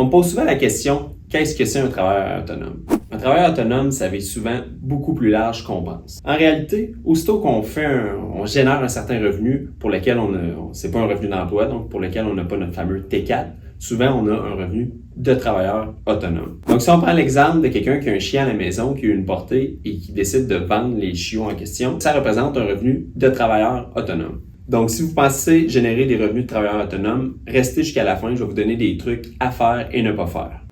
On me pose souvent la question, qu'est-ce que c'est un travailleur autonome? Un travailleur autonome, ça va être souvent beaucoup plus large qu'on pense. En réalité, aussitôt qu'on on génère un certain revenu pour lequel c'est pas un revenu d'emploi, donc pour lequel on n'a pas notre fameux T4, souvent on a un revenu de travailleur autonome. Donc si on prend l'exemple de quelqu'un qui a un chien à la maison, qui a une portée et qui décide de vendre les chiots en question, ça représente un revenu de travailleur autonome. Donc, si vous pensez générer des revenus de travailleur autonome, restez jusqu'à la fin, je vais vous donner des trucs à faire et ne pas faire.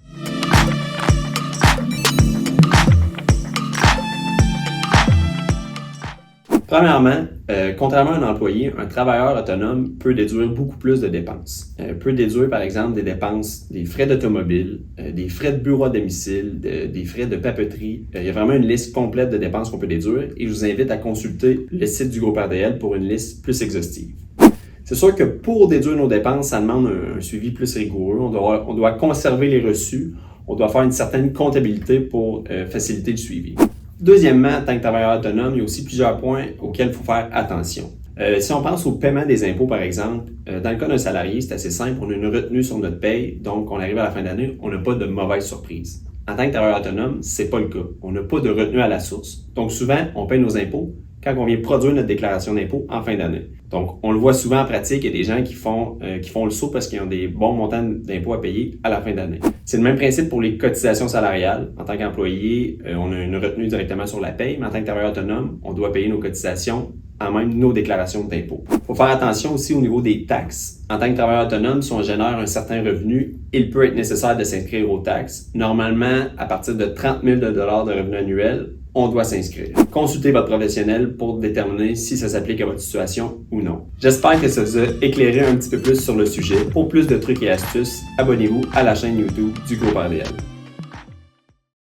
Premièrement, contrairement à un employé, un travailleur autonome peut déduire beaucoup plus de dépenses. Peut déduire, par exemple, des dépenses, des frais d'automobile, des frais de bureau à domicile, des frais de papeterie. Il y a vraiment une liste complète de dépenses qu'on peut déduire et je vous invite à consulter le site du groupe RDL pour une liste plus exhaustive. C'est sûr que pour déduire nos dépenses, ça demande un suivi plus rigoureux. On doit conserver les reçus, on doit faire une certaine comptabilité pour faciliter le suivi. Deuxièmement, en tant que travailleur autonome, il y a aussi plusieurs points auxquels il faut faire attention. Si on pense au paiement des impôts, par exemple, dans le cas d'un salarié, c'est assez simple, on a une retenue sur notre paye, donc on arrive à la fin d'année, on n'a pas de mauvaise surprise. En tant que travailleur autonome, c'est pas le cas. On n'a pas de retenue à la source. Donc souvent, on paye nos impôts quand on vient produire notre déclaration d'impôt en fin d'année. Donc, on le voit souvent en pratique, il y a des gens qui font le saut parce qu'ils ont des bons montants d'impôts à payer à la fin d'année. C'est le même principe pour les cotisations salariales. En tant qu'employé, on a une retenue directement sur la paye, mais en tant que travailleur autonome, on doit payer nos cotisations en même nos déclarations d'impôts. Il faut faire attention aussi au niveau des taxes. En tant que travailleur autonome, si on génère un certain revenu, il peut être nécessaire de s'inscrire aux taxes. Normalement, à partir de 30 000 de revenus annuels, on doit s'inscrire. Consultez votre professionnel pour déterminer si ça s'applique à votre situation ou non. J'espère que ça vous a éclairé un petit peu plus sur le sujet. Pour plus de trucs et astuces, abonnez-vous à la chaîne YouTube du groupe RDL.